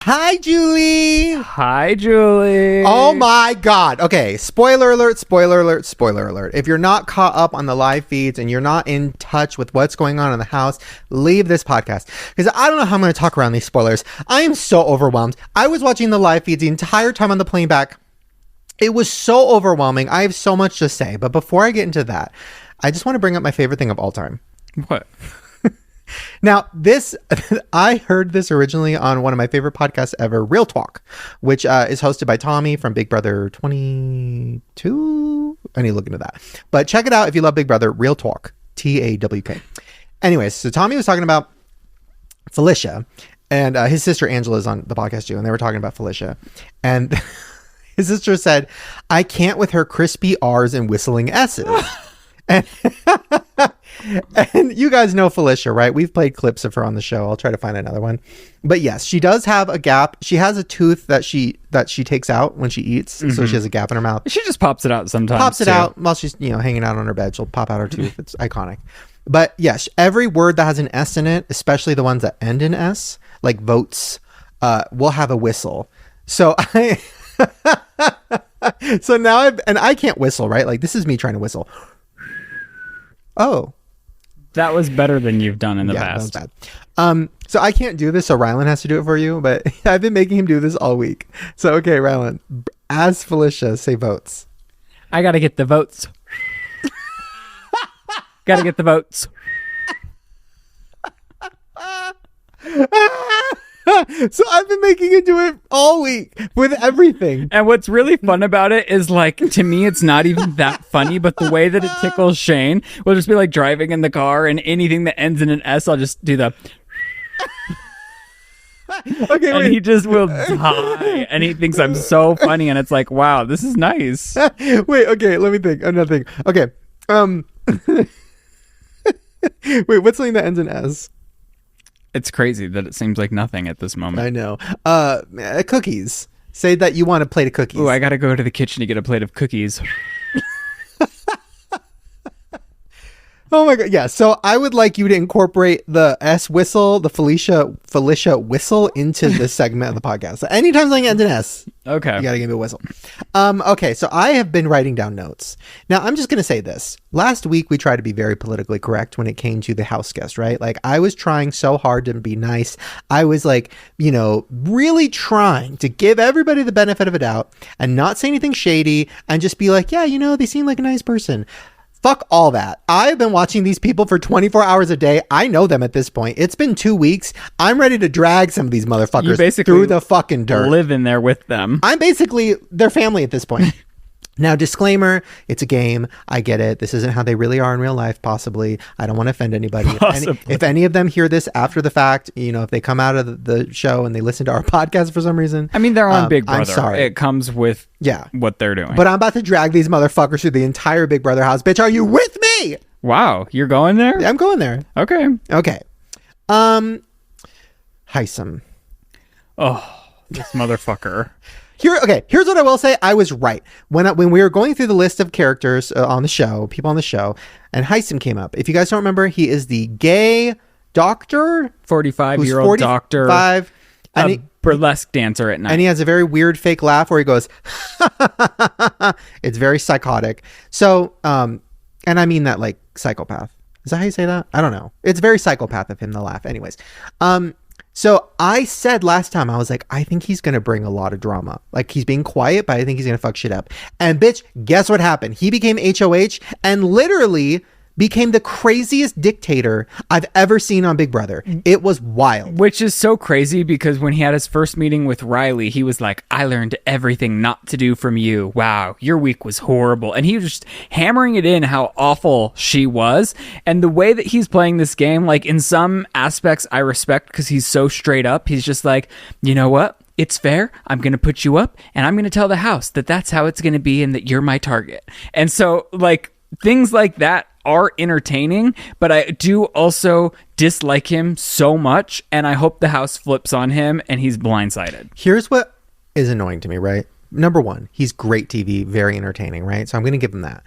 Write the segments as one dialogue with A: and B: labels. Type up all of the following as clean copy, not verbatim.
A: Hi, Julie.
B: Hi, Julie.
A: Oh my God. Okay. Spoiler alert, spoiler alert, spoiler alert. If you're not caught up on the live feeds and you're not in touch with what's going on in the house, leave this podcast because I don't know how I'm going to talk around these spoilers. I am so overwhelmed. I was watching the live feeds the entire time on the plane back. It was so overwhelming. I have so much to say. But before I get into that, I just want to bring up my favorite thing of all time.
B: What?
A: Now, I heard this originally on one of my favorite podcasts ever, Real Talk, which is hosted by Tommy from Big Brother 22. I need to look into that. But check it out if you love Big Brother, Real Talk, TAWK. Anyways, so Tommy was talking about Felicia, and his sister Angela is on the podcast too, and they were talking about Felicia. And his sister said, I can't with her crispy R's and whistling S's. And you guys know Felicia, right? We've played clips of her on the show. I'll try to find another one. But yes, she does have a gap. She has a tooth that she takes out when she eats. Mm-hmm. So she has a gap in her mouth.
B: She just pops it out sometimes.
A: Pops it out while she's, hanging out on her bed. She'll pop out her tooth. It's iconic. But yes, every word that has an S in it, especially the ones that end in S, like votes, will have a whistle. So so now I can't whistle, right? Like this is me trying to whistle. Oh,
B: that was better than you've done in the past.
A: That was bad. So I can't do this, so Ryland has to do it for you, but I've been making him do this all week. So, okay, Ryland, as Felicia, say votes.
B: I gotta get the votes. Gotta get the votes.
A: So I've been making it do it all week with everything.
B: And what's really fun about it is, like, to me, it's not even that funny, but the way that it tickles Shane, we'll just be like driving in the car and anything that ends in an S, I'll just do the...
A: Okay,
B: and he just will die. And he thinks I'm so funny. And it's like, wow, this is nice.
A: Wait, okay, let me think. Another thing. Okay. Wait, what's something that ends in S?
B: It's crazy that it seems like nothing at this moment.
A: I know. Cookies. Say that you want a plate of cookies.
B: Ooh, I gotta go to the kitchen to get a plate of cookies.
A: Oh my God. Yeah. So I would like you to incorporate the S whistle, the Felicia whistle into this segment of the podcast. So anytime something ends in S,
B: okay,
A: you got to give me a whistle. Okay. So I have been writing down notes. Now I'm just going to say this. Last week, we tried to be very politically correct when it came to the house guest, right? Like I was trying so hard to be nice. I was like, really trying to give everybody the benefit of a doubt and not say anything shady and just be like, yeah, they seem like a nice person. Fuck all that. I've been watching these people for 24 hours a day. I know them at this point. It's been 2 weeks. I'm ready to drag some of these motherfuckers through the fucking dirt.
B: Live in there with them.
A: I'm basically their family at this point. Now, disclaimer, it's a game. I get it. This isn't how they really are in real life, possibly. I don't want to offend anybody. If any of them hear this after the fact, if they come out of the show and they listen to our podcast for some reason.
B: I mean, they're on Big Brother.
A: I'm sorry.
B: It comes with what they're doing.
A: But I'm about to drag these motherfuckers through the entire Big Brother house. Bitch, are you with me?
B: Wow, you're going there?
A: I'm going there.
B: Okay.
A: Heisem.
B: Oh, this motherfucker.
A: Here's what I will say. I was right. When we were going through the list of characters on the show, people on the show, and Heisem came up. If you guys don't remember, he is the gay doctor.
B: 45-year-old doctor. And a burlesque dancer at night.
A: And he has a very weird fake laugh where he goes, it's very psychotic. So, and I mean that like psychopath. Is that how you say that? I don't know. It's very psychopath of him to laugh. Anyways. So I said last time, I was like, I think he's going to bring a lot of drama. Like he's being quiet, but I think he's going to fuck shit up. And bitch, guess what happened? He became HOH and literally became the craziest dictator I've ever seen on Big Brother. It was wild.
B: Which is so crazy because when he had his first meeting with Riley, he was like, I learned everything not to do from you. Wow, your week was horrible. And he was just hammering it in how awful she was. And the way that he's playing this game, like in some aspects I respect because he's so straight up. He's just like, you know what? It's fair. I'm going to put you up and I'm going to tell the house that that's how it's going to be and that you're my target. And so like things like that are entertaining, but I do also dislike him so much, and I hope the house flips on him and he's blindsided.
A: Here's what is annoying to me, right? Number one, he's great TV, very entertaining, right? So I'm going to give him that.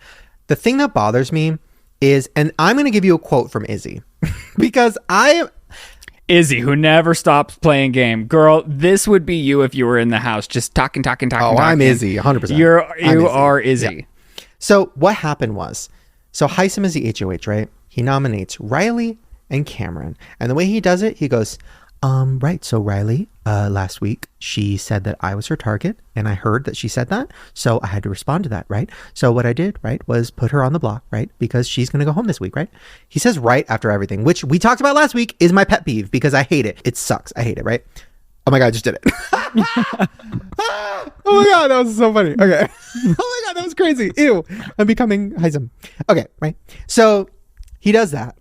A: The thing that bothers me is, and I'm going to give you a quote from Izzy, because
B: Izzy, who never stops playing game. Girl, this would be you if you were in the house, just talking.
A: Oh, I'm Izzy, 100%.
B: You are Izzy.
A: Yeah. So what happened was, Hisam is the HOH, right? He nominates Riley and Cameron. And the way he does it, he goes, right, so Riley, last week, she said that I was her target, and I heard that she said that, so I had to respond to that, right? So what I did, right, was put her on the block, right, because she's going to go home this week, right? He says right after everything, which we talked about last week, is my pet peeve, because I hate it. It sucks. I hate it, right? Oh my God, I just did it. Oh my God, that was so funny. Okay. Oh my God, that was crazy. Ew. I'm becoming Hisam. Okay, right? So he does that.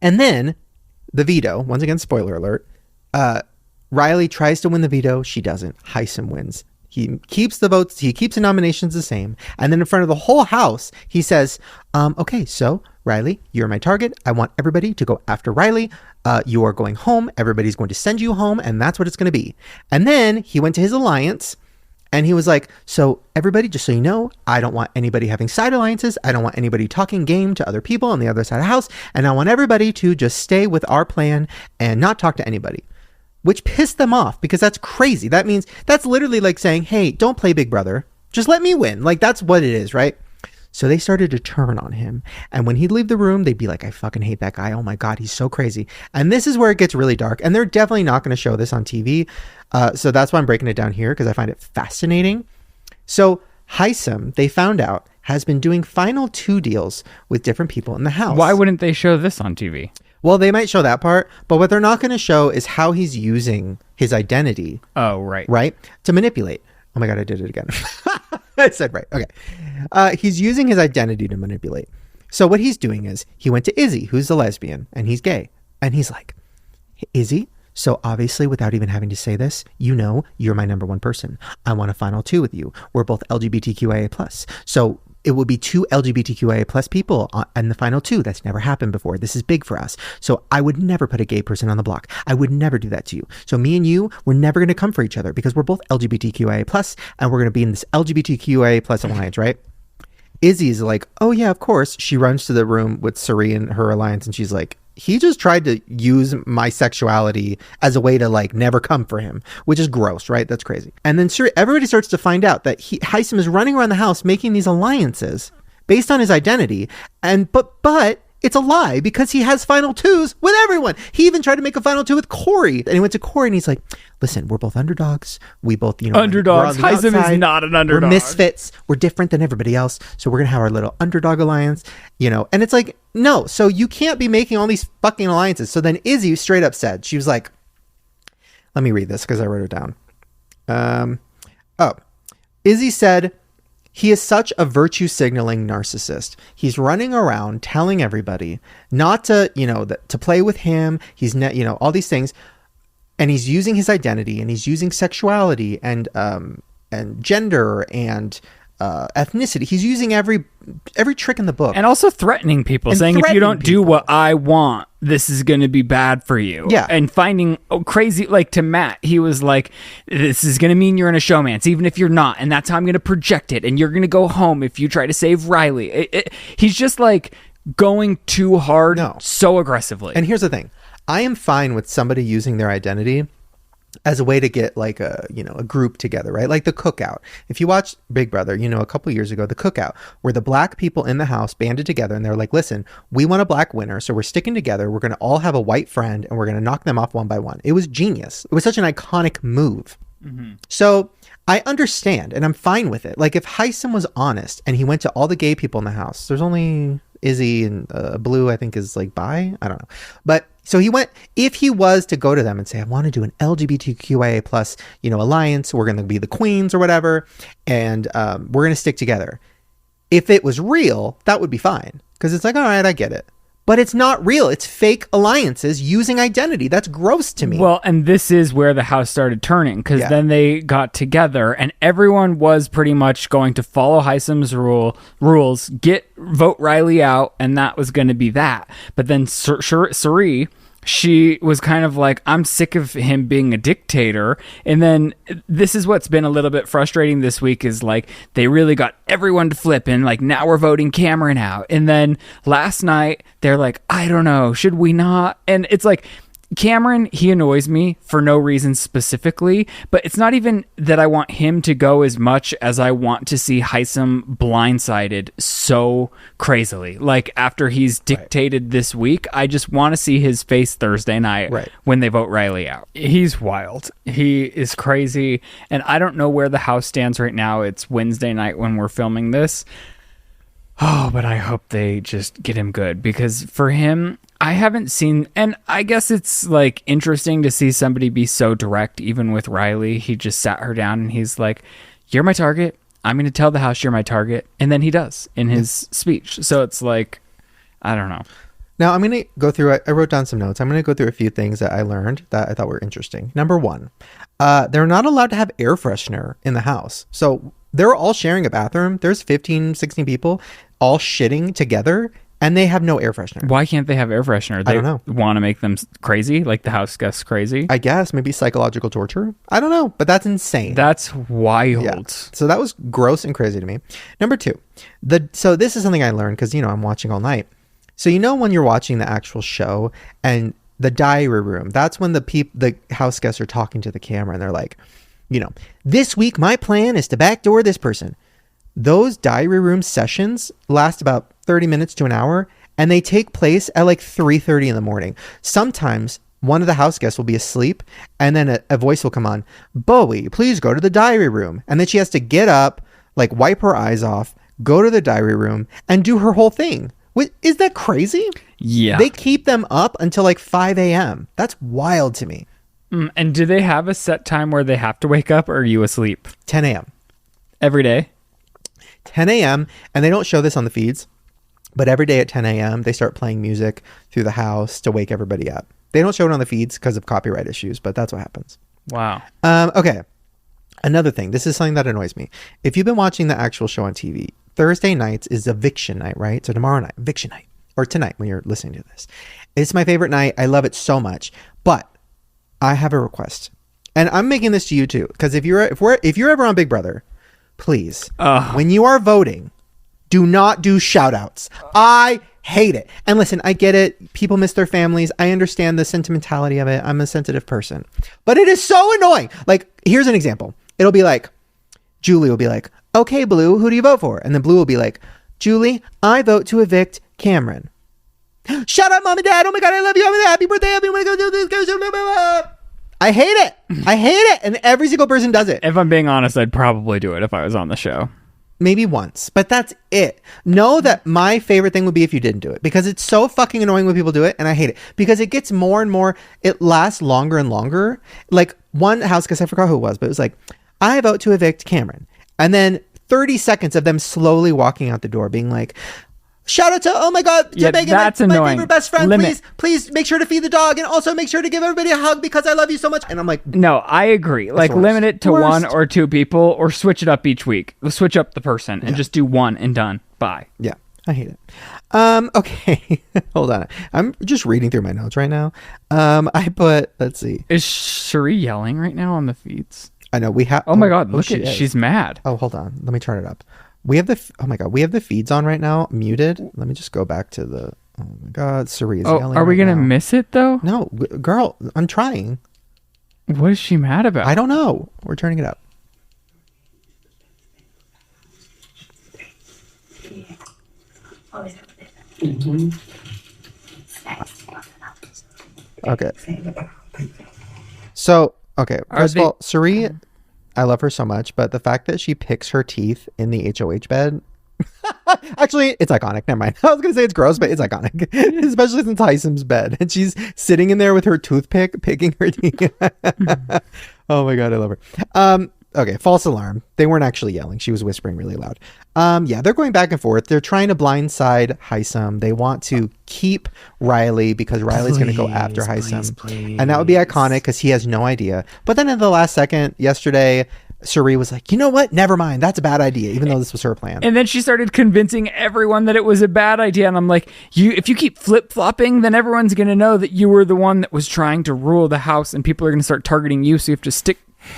A: And then the veto, once again, spoiler alert, Riley tries to win the veto. She doesn't. Hisam wins. He keeps the votes. He keeps the nominations the same. And then in front of the whole house, he says, okay, so Riley, you're my target. I want everybody to go after Riley. You are going home. Everybody's going to send you home. And that's what it's going to be. And then he went to his alliance and he was like, so everybody, just so you know, I don't want anybody having side alliances. I don't want anybody talking game to other people on the other side of the house. And I want everybody to just stay with our plan and not talk to anybody. Which pissed them off because that's crazy. That means that's literally like saying, hey, don't play Big Brother. Just let me win. Like, that's what it is, right? So they started to turn on him. And when he'd leave the room, they'd be like, I fucking hate that guy. Oh my God, he's so crazy. And this is where it gets really dark. And they're definitely not going to show this on TV. So that's why I'm breaking it down here because I find it fascinating. So Hisam, they found out, has been doing final 2 deals with different people in the house.
B: Why wouldn't they show this on TV?
A: Well, they might show that part, but what they're not going to show is how he's using his identity.
B: Oh, right.
A: Right? To manipulate. Oh my God, I did it again. I said right. Okay. He's using his identity to manipulate. So what he's doing is he went to Izzy, who's a lesbian, and he's gay. And he's like, hey, Izzy, so obviously without even having to say this, you know you're my number 1 person. I want a final 2 with you. We're both LGBTQIA+. So it would be 2 LGBTQIA plus people in the final 2. That's never happened before. This is big for us. So I would never put a gay person on the block. I would never do that to you. So me and you, we're never going to come for each other because we're both LGBTQIA plus and we're going to be in this LGBTQIA plus alliance, right? Izzy's like, oh yeah, of course. She runs to the room with Suri and her alliance and she's like, he just tried to use my sexuality as a way to like never come for him, which is gross, right? That's crazy. And then everybody starts to find out that Hisam is running around the house making these alliances based on his identity. And but it's a lie because he has final 2s with everyone. He even tried to make a final 2 with Corey. And he went to Corey and he's like, listen, we're both underdogs. We both,
B: underdogs. Hisam is not an underdog.
A: We're misfits. We're different than everybody else. So we're going to have our little underdog alliance, and it's like, no, so you can't be making all these fucking alliances. So then Izzy straight up said, she was like, let me read this because I wrote it down. Izzy said, he is such a virtue signaling narcissist. He's running around telling everybody not to, to play with him. He's not, all these things. And he's using his identity and he's using sexuality and gender and ethnicity. He's using every trick in the book.
B: And also threatening people, saying if you don't do what I want, this is going to be bad for you.
A: Yeah.
B: And finding crazy, like to Matt, he was like, this is going to mean you're in a showmance, even if you're not. And that's how I'm going to project it. And you're going to go home if you try to save Riley. He's just like going too hard, so aggressively.
A: And here's the thing. I am fine with somebody using their identity as a way to get like a group together, right? Like the cookout. If you watch Big Brother, a couple years ago, the cookout where the black people in the house banded together and they're like, listen, we want a black winner. So we're sticking together. We're going to all have a white friend and we're going to knock them off one by one. It was genius. It was such an iconic move. Mm-hmm. So I understand and I'm fine with it. Like if Hisam was honest and he went to all the gay people in the house, there's only Izzy and Blue, I think is like bi. I don't know. But so he went, if he was to go to them and say, I want to do an LGBTQIA plus, alliance, we're going to be the queens or whatever. And we're going to stick together. If it was real, that would be fine. Because it's like, all right, I get it. But it's not real. It's fake alliances using identity. That's gross to me.
B: Well, and this is where the house started turning because then they got together and everyone was pretty much going to follow Hisam's rules, vote Riley out, and that was going to be that. But then Suri, she was kind of like, I'm sick of him being a dictator. And then this is what's been a little bit frustrating this week is like they really got everyone to flip and like now we're voting Cameron out. And then last night they're like, I don't know, should we not? And it's like Cameron, he annoys me for no reason specifically, but it's not even that I want him to go as much as I want to see Heisem blindsided so crazily. Like, after he's dictated this week, I just want to see his face Thursday night when they vote Riley out. He's wild. He is crazy, and I don't know where the house stands right now. It's Wednesday night when we're filming this. Oh, but I hope they just get him good, because for him, I haven't seen, and I guess it's like interesting to see somebody be so direct, even with Riley. He just sat her down and he's like, "You're my target. I'm going to tell the house you're my target." And then he does in his speech. So it's like, I don't know.
A: Now I'm going to go through, I wrote down some notes. I'm going to go through a few things that I learned that I thought were interesting. Number one, they're not allowed to have air freshener in the house. So they're all sharing a bathroom. There's 15, 16 people all shitting together, and they have no air freshener.
B: Why can't they have air freshener? They
A: I don't know.
B: Want to make them crazy? Like the house guests crazy?
A: I guess maybe psychological torture. I don't know, but that's insane.
B: That's wild.
A: Yeah. So that was gross and crazy to me. Number two, so this is something I learned because, I'm watching all night. So, when you're watching the actual show and the diary room, that's when the house guests are talking to the camera and they're like, this week my plan is to backdoor this person. Those diary room sessions last about 30 minutes to an hour, and they take place at like 3:30 in the morning. Sometimes one of the house guests will be asleep, and then a voice will come on, "Bowie, please go to the diary room." And then she has to get up, like wipe her eyes off, go to the diary room, and do her whole thing. Is that crazy?
B: Yeah.
A: They keep them up until like 5 a.m. That's wild to me.
B: And do they have a set time where they have to wake up, or are you asleep?
A: 10 a.m.
B: Every day?
A: 10 a.m. And they don't show this on the feeds, but every day at 10 a.m. they start playing music through the house to wake everybody up. They don't show it on the feeds because of copyright issues, but that's what happens.
B: Wow.
A: Okay. Another thing. This is something that annoys me. If you've been watching the actual show on TV, Thursday nights is eviction night, right? So tomorrow night, eviction night, or tonight when you're listening to this. It's my favorite night. I love it so much, but I have a request, and I'm making this to you too, because if you're ever on Big Brother, please, when you are voting, do not do shout outs. I hate it. And listen, I get it. People miss their families. I understand the sentimentality of it. I'm a sensitive person, but it is so annoying. Like, here's an example. It'll be like, Julie will be like, "Okay, Blue, who do you vote for?" And then Blue will be like, "Julie, I vote to evict Cameron." "Shut up, Mom and Dad. Oh my God, I love you. Happy birthday. I want to go do this. I hate it. I hate it. And every single person does it.
B: If I'm being honest, I'd probably do it if I was on the show.
A: Maybe once, but that's it. Know that my favorite thing would be if you didn't do it, because it's so fucking annoying when people do it, and I hate it because it gets more and more, it lasts longer and longer. Like one house guest, I forgot who it was, but it was like, "I vote to evict Cameron." And then 30 seconds of them slowly walking out the door being like, "Shout out to, oh my God, to Megan, my favorite best friend. Please make sure to feed the dog, and also make sure to give everybody a hug because I love you so much." And I'm like,
B: no, I agree. Like, limit it to one or two people, or switch it up each week. Switch up the person and just do one and done. Bye.
A: Yeah, I hate it. Okay, hold on. I'm just reading through my notes right now. Let's see.
B: Is Cherie yelling right now on the feeds?
A: I know we have.
B: Oh my God, look at she's mad.
A: Oh, hold on. Let me turn it up. We have oh my God, we have the feeds on right now muted. Let me just go back to the, oh my God, Cerise yelling.
B: Are we going to miss it though?
A: No, girl, I'm trying.
B: What is she mad about?
A: I don't know. We're turning it up. Okay. So, okay. First of all, Cerise, I love her so much, but the fact that she picks her teeth in the HOH bed, actually, it's iconic. Never mind. I was going to say it's gross, but it's iconic, especially since Heisem's bed. And she's sitting in there with her toothpick, picking her teeth. Oh my God, I love her. Okay, false alarm. They weren't actually yelling. She was whispering really loud. Yeah, they're going back and forth. They're trying to blindside Heisem. They want to keep Riley because Riley's going to go after Heisem. And that would be iconic because he has no idea. But then in the last second, yesterday, Cerie was like, "You know what? Never mind. That's a bad idea," even though this was her plan.
B: And then she started convincing everyone that it was a bad idea. And I'm like, if you keep flip-flopping, then everyone's going to know that you were the one that was trying to rule the house, and people are going to start targeting you. So you have to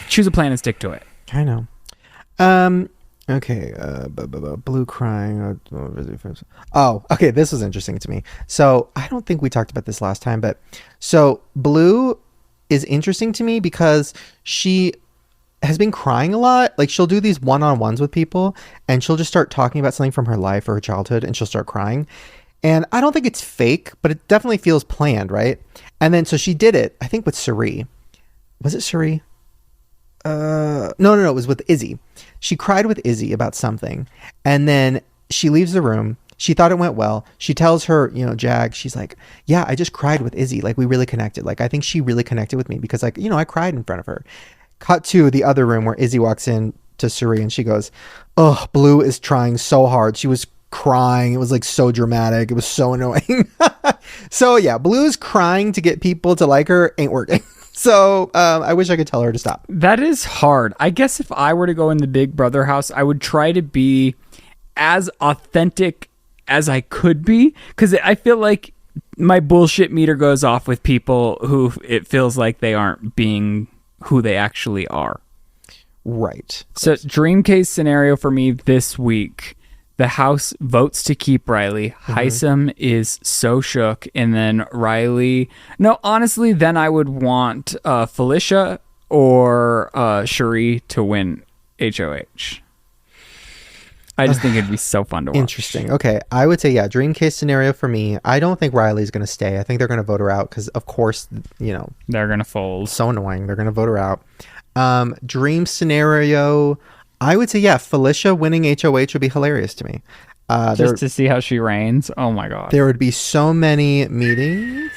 B: choose a plan and stick to it.
A: I know. Okay, Blue crying. Oh, okay. This was interesting to me. So I don't think we talked about this last time, but so Blue is interesting to me because she has been crying a lot. Like she'll do these one-on-ones with people, and she'll just start talking about something from her life or her childhood, and she'll start crying. And I don't think it's fake, but it definitely feels planned, right? And then so she did it. I think with Suri. Was it Suri? No, it was with Izzy. She cried with Izzy about something, and then she leaves the room. She thought it went well. She tells her, Jag, she's like, yeah, I just cried with Izzy. Like, we really connected. Like, I think she really connected with me because, like, I cried in front of her. Cut to the other room where Izzy walks in to Suri, and she goes, oh, Blue is trying so hard. She was crying. It was like so dramatic. It was so annoying. So yeah, Blue's crying to get people to like her ain't working. So I wish I could tell her to stop.
B: That is hard. I guess if I were to go in the Big Brother house, I would try to be as authentic as I could be, because I feel like my bullshit meter goes off with people who it feels like they aren't being who they actually are.
A: Right.
B: So dream case scenario for me this week. The house votes to keep Riley. Hisam is so shook. And then Riley... No, honestly, then I would want Felicia or Cherie to win HOH. I just think it'd be so fun to watch.
A: Interesting. Okay. I would say, yeah, dream case scenario for me. I don't think Riley's going to stay. I think they're going to vote her out because, of course,
B: they're going to fold.
A: So annoying. They're going to vote her out. Dream scenario... I would say, yeah, Felicia winning HOH would be hilarious to me.
B: Just to see how she reigns. Oh, my God.
A: There would be so many meetings.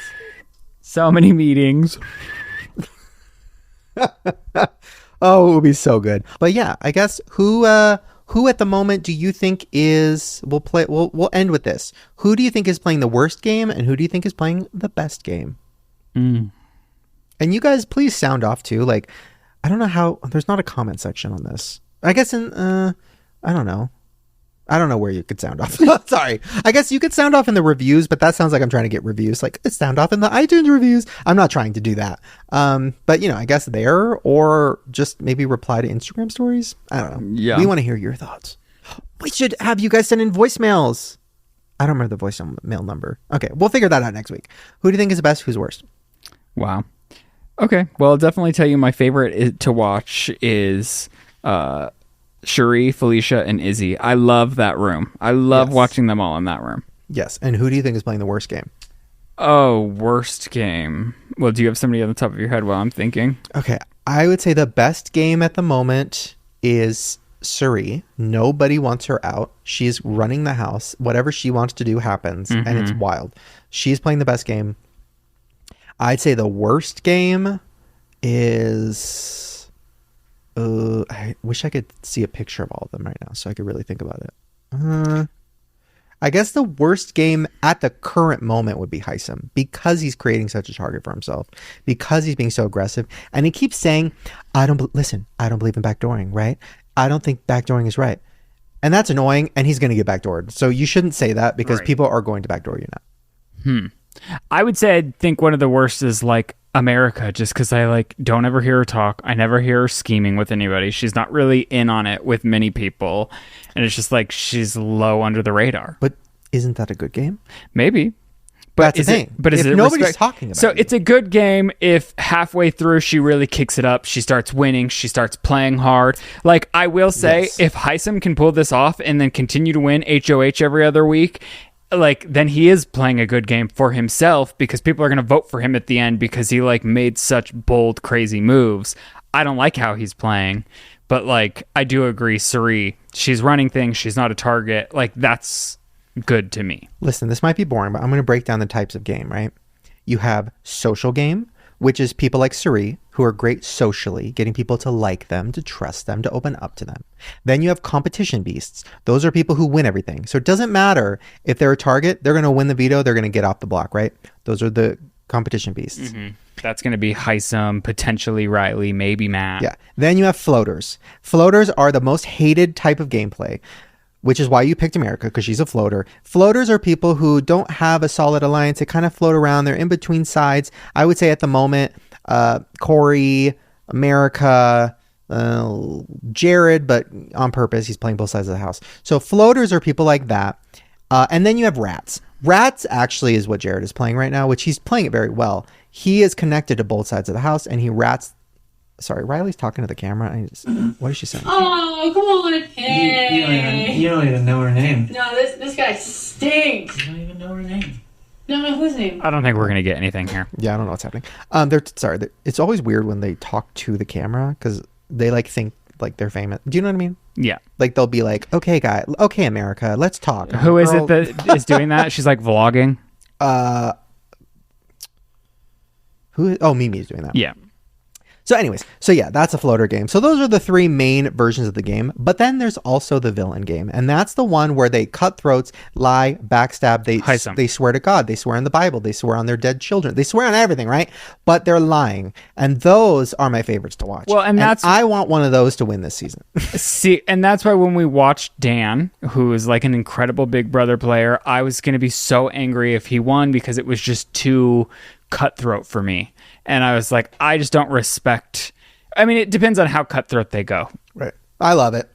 B: So many meetings.
A: Oh, it would be so good. But yeah, I guess who at the moment do you think is... We'll end with this. Who do you think is playing the worst game, and who do you think is playing the best game? And you guys, please sound off too. Like, I don't know how... There's not a comment section on this. I guess I don't know. I don't know where you could sound off. Sorry. I guess you could sound off in the reviews, but that sounds like I'm trying to get reviews. Like, sound off in the iTunes reviews. I'm not trying to do that. But, I guess there, or just maybe reply to Instagram stories. I don't know.
B: Yeah.
A: We want to hear your thoughts. We should have you guys send in voicemails. I don't remember the voicemail number. Okay, we'll figure that out next week. Who do you think is the best? Who's worst?
B: Wow. Okay. Well, I'll definitely tell you my favorite to watch is... Cherie, Felicia, and Izzy. I love that room. I love watching them all in that room.
A: Yes. And who do you think is playing the worst game?
B: Oh, worst game. Well, do you have somebody on the top of your head while I'm thinking?
A: Okay. I would say the best game at the moment is Suri. Nobody wants her out. She's running the house. Whatever she wants to do happens, and it's wild. She's playing the best game. I'd say the worst game is... I wish I could see a picture of all of them right now so I could really think about it. I guess the worst game at the current moment would be Hisam, because he's creating such a target for himself, because he's being so aggressive, and he keeps saying, I don't believe in backdooring, right? I don't think backdooring is right. And that's annoying, and he's going to get backdoored. So you shouldn't say that, because people are going to backdoor you now.
B: I would say I think one of the worst is like America, just because I don't ever hear her talk. I never hear her scheming with anybody. She's not really in on it with many people, and it's just like she's low under the radar.
A: But isn't that a good game?
B: Maybe. But
A: that's the thing.
B: But is
A: if
B: it
A: nobody's talking about it?
B: So it's a good game if halfway through she really kicks it up, she starts winning, she starts playing hard. Like, I will say, if Hisam can pull this off and then continue to win HOH every other week, then he is playing a good game for himself, because people are going to vote for him at the end because he made such bold, crazy moves. I don't like how he's playing, but I do agree, Suri, she's running things, she's not a target. That's good to me.
A: Listen, this might be boring, but I'm going to break down the types of game, right? You have social game, which is people like Suri, who are great socially, getting people to like them, to trust them, to open up to them. Then you have competition beasts. Those are people who win everything. So it doesn't matter if they're a target, they're going to win the veto, they're going to get off the block, right? Those are the competition beasts.
B: That's going to be Hisam, potentially Riley, maybe Matt.
A: Yeah. Then you have floaters. Floaters are the most hated type of gameplay, which is why you picked America, because she's a floater. Floaters are people who don't have a solid alliance. They kind of float around. They're in between sides. I would say at the moment, Corey, America, Jared, but on purpose, he's playing both sides of the house. So floaters are people like that. And then you have rats. Rats actually is what Jared is playing right now, which he's playing it very well. He is connected to both sides of the house, and he rats. Sorry, Riley's talking to the camera. What is she saying?
C: Oh, come on. Hey.
D: You don't even know her name.
C: No, this guy stinks.
D: You don't even know her name.
C: No, whose name?
B: I don't think we're gonna get anything here.
A: Yeah, I don't know what's happening. It's always weird when they talk to the camera because they like think like they're famous. Do you know what I mean?
B: Yeah.
A: Like they'll be like, "Okay, okay, America, let's talk."
B: Who is it that is doing that? She's like vlogging.
A: Mimi's doing that.
B: Yeah.
A: So anyways, that's a floater game. So those are the three main versions of the game. But then there's also the villain game. And that's the one where they cut throats, lie, backstab. They swear to God. They swear on the Bible. They swear on their dead children. They swear on everything, right? But they're lying. And those are my favorites to watch.
B: Well, and
A: I want one of those to win this season.
B: See, and that's why when we watched Dan, who is like an incredible Big Brother player, I was going to be so angry if he won because it was just too cutthroat for me. And I was like, I just don't respect. I mean, it depends on how cutthroat they go.
A: Right. I love it.